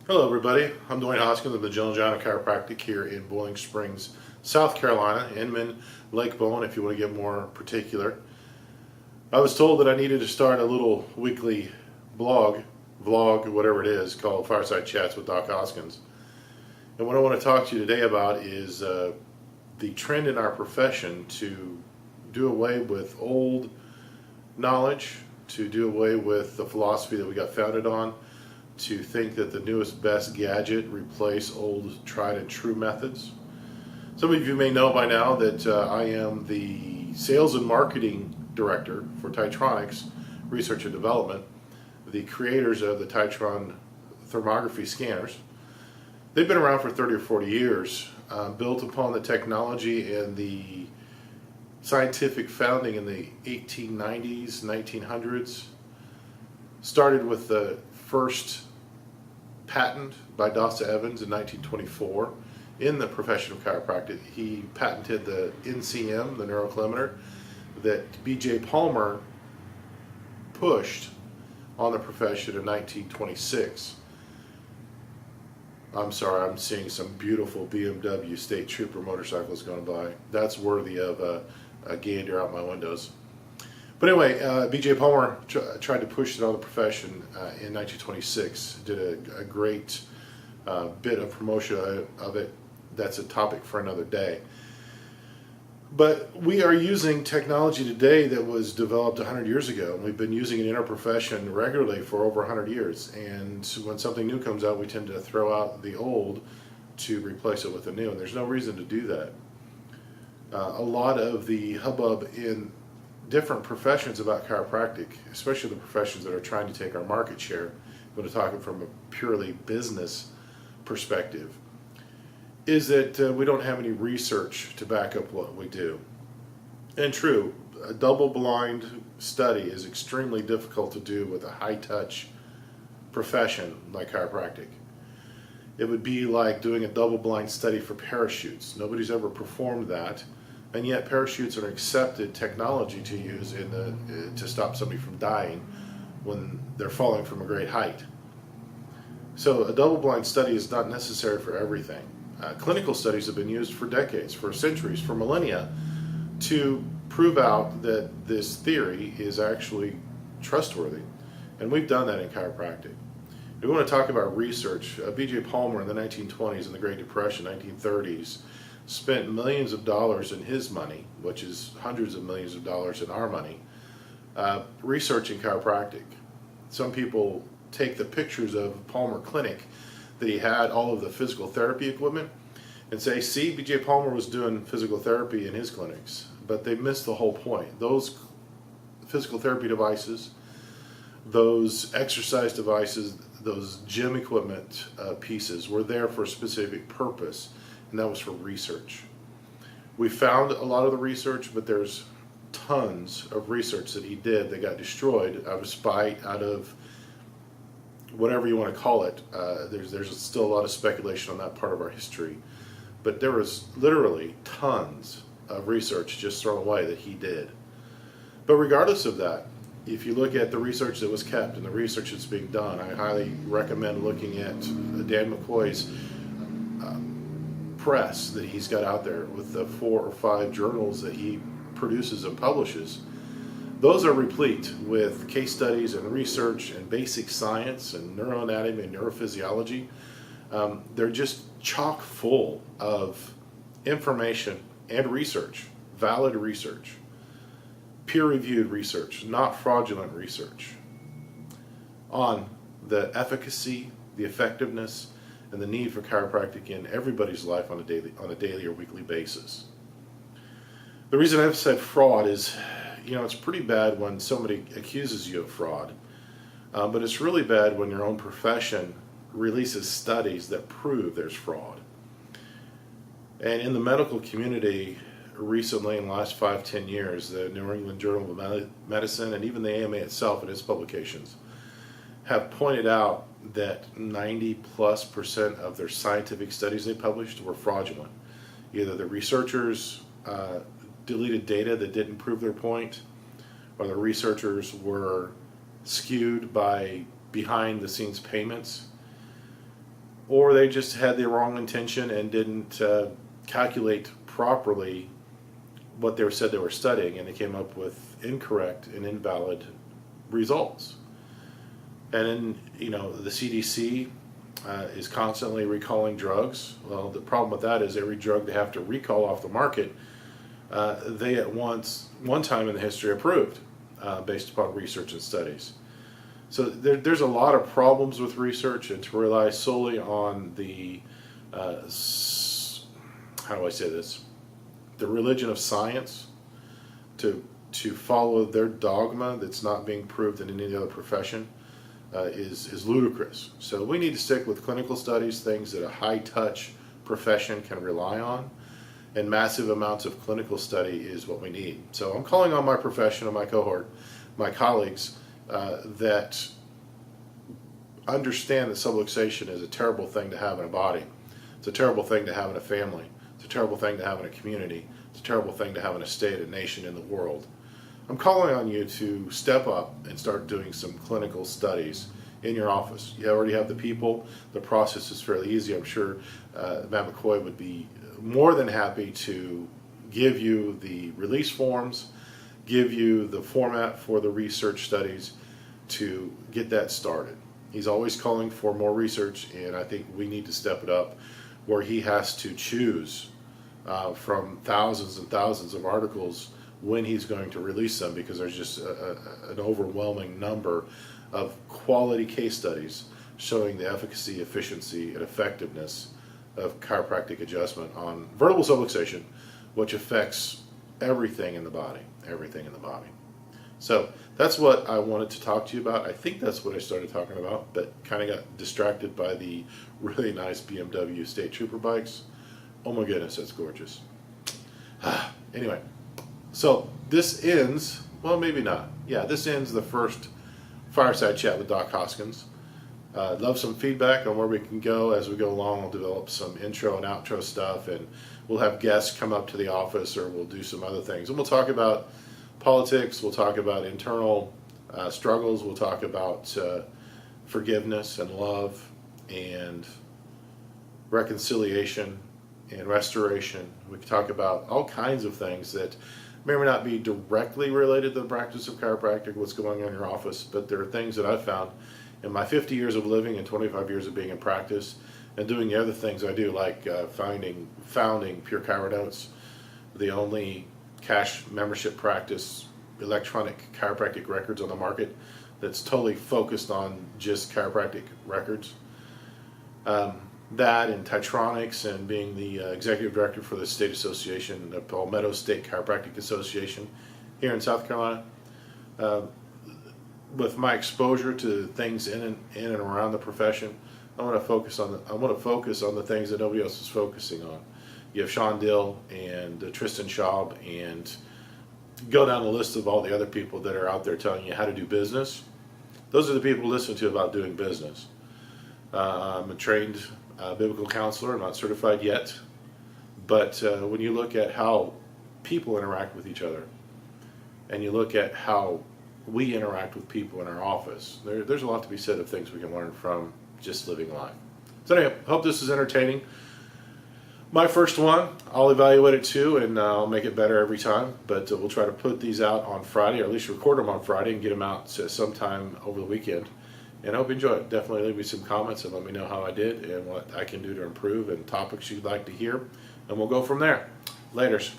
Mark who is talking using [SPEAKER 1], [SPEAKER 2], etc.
[SPEAKER 1] Hello everybody, I'm DocHoskins of the Jill and John Chiropractic here in Boiling Springs, South Carolina, Inman, Lake Bowen if you want to get more particular. I was told that I needed to start a little weekly vlog, whatever it is, called Fireside Chats with DocHoskins. And what I want to talk to you today about is the trend in our profession to do away with old knowledge, to do away with the philosophy that we got founded on, to think that the newest best gadget replace old tried and true methods. Some of you may know by now that I am the sales and marketing director for Titronics Research and Development, the creators of the Titron thermography scanners. They've been around for 30 or 40 years, built upon the technology and the scientific founding in the 1890s, 1900s. Started with the first patent by Dawson Evans in 1924 in the profession of chiropractic. He patented the NCM, the neuroclimeter, that B.J. Palmer pushed on the profession in 1926. I'm sorry, I'm seeing some beautiful BMW State Trooper motorcycles going by. That's worthy of a gander out my windows. But anyway, B.J. Palmer tried to push it on the profession in 1926. Did a great bit of promotion of it. That's a topic for another day. But we are using technology today that was developed 100 years ago, and we've been using it in our profession regularly for over 100 years. And when something new comes out, we tend to throw out the old to replace it with the new, and there's no reason to do that. A lot of the hubbub in different professions about chiropractic, especially the professions that are trying to take our market share, I'm going to talk it from a purely business perspective, is that we don't have any research to back up what we do. And true, a double-blind study is extremely difficult to do with a high-touch profession like chiropractic. It would be like doing a double-blind study for parachutes. Nobody's ever performed that. And yet parachutes are an accepted technology to use to stop somebody from dying when they're falling from a great height. So a double-blind study is not necessary for everything. Clinical studies have been used for decades, for centuries, for millennia, to prove out that this theory is actually trustworthy. And we've done that in chiropractic. If we want to talk about research, B.J. Palmer in the 1920s and the Great Depression, 1930s, spent millions of dollars in his money, which is hundreds of millions of dollars in our money, researching chiropractic. Some people take the pictures of Palmer Clinic that he had, all of the physical therapy equipment, and say, see, B.J. Palmer was doing physical therapy in his clinics. But they missed the whole point. Those physical therapy devices, those exercise devices, those gym equipment pieces were there for a specific purpose, and that was for research. We found a lot of the research, but there's tons of research that he did that got destroyed out of spite, out of whatever you want to call it. There's still a lot of speculation on that part of our history, but there was literally tons of research just thrown away that he did. But regardless of that, if you look at the research that was kept and the research that's being done, I highly recommend looking at Dan McCoy's press that he's got out there with the 4 or 5 journals that he produces and publishes. Those are replete with case studies and research and basic science and neuroanatomy and neurophysiology. They're just chock full of information and research, valid research, peer-reviewed research, not fraudulent research, on the efficacy, the effectiveness, and the need for chiropractic in everybody's life on a daily or weekly basis. The reason I've said fraud is, it's pretty bad when somebody accuses you of fraud, but it's really bad when your own profession releases studies that prove there's fraud. And in the medical community, recently, in the last 5-10 years, the New England Journal of Medicine and even the AMA itself in its publications have pointed out that 90+% of their scientific studies they published were fraudulent. Either the researchers deleted data that didn't prove their point, or the researchers were skewed by behind the scenes payments. or they just had the wrong intention and didn't calculate properly what they said they were studying, and they came up with incorrect and invalid results. And then, the CDC is constantly recalling drugs. Well, the problem with that is every drug they have to recall off the market, they at one time in the history approved based upon research and studies. So there's a lot of problems with research, and to rely solely on the, how do I say this, the religion of science to follow their dogma that's not being proved in any other profession is ludicrous. So we need to stick with clinical studies, things that a high-touch profession can rely on, and massive amounts of clinical study is what we need. So I'm calling on my profession and my cohort, my colleagues, that understand that subluxation is a terrible thing to have in a body. It's a terrible thing to have in a family. It's a terrible thing to have in a community. It's a terrible thing to have in a state, a nation, in the world. I'm calling on you to step up and start doing some clinical studies in your office. You already have the people. The process is fairly easy. I'm sure Matt McCoy would be more than happy to give you the release forms, give you the format for the research studies to get that started. He's always calling for more research, and I think we need to step it up where he has to choose from thousands and thousands of articles when he's going to release them, because there's just an overwhelming number of quality case studies showing the efficacy, efficiency, and effectiveness of chiropractic adjustment on vertebral subluxation, which affects everything in the body, So that's what I wanted to talk to you about. I think that's what I started talking about, but kind of got distracted by the really nice BMW State Trooper bikes. Oh my goodness, that's gorgeous. Anyway, so this ends, well, maybe not. Yeah, this ends the first Fireside Chat with Doc Hoskins. I'd love some feedback on where we can go as we go along. We'll develop some intro and outro stuff, and we'll have guests come up to the office, or we'll do some other things. And we'll talk about politics, we'll talk about internal struggles, we'll talk about forgiveness and love and reconciliation and restoration. We can talk about all kinds of things that may or may not be directly related to the practice of chiropractic, what's going on in your office, but there are things that I've found in my 50 years of living and 25 years of being in practice and doing the other things I do, like founding Pure Chiro Notes, the only cash membership practice, electronic chiropractic records on the market that's totally focused on just chiropractic records. That and Titronics, and being the executive director for the state association, the Palmetto State Chiropractic Association here in South Carolina. With my exposure to things in and around the profession, I want to focus on the things that nobody else is focusing on. You have Sean Dill and Tristan Schaub, and go down the list of all the other people that are out there telling you how to do business. Those are the people to listen to about doing business. I'm a trained biblical counselor. I'm not certified yet, but when you look at how people interact with each other, and you look at how we interact with people in our office, there's a lot to be said of things we can learn from just living life. So anyway, hope this is entertaining. My first one, I'll evaluate it too, and I'll make it better every time, but we'll try to put these out on Friday, or at least record them on Friday and get them out sometime over the weekend. And I hope you enjoy it. Definitely leave me some comments and let me know how I did and what I can do to improve and topics you'd like to hear, and we'll go from there. Laters.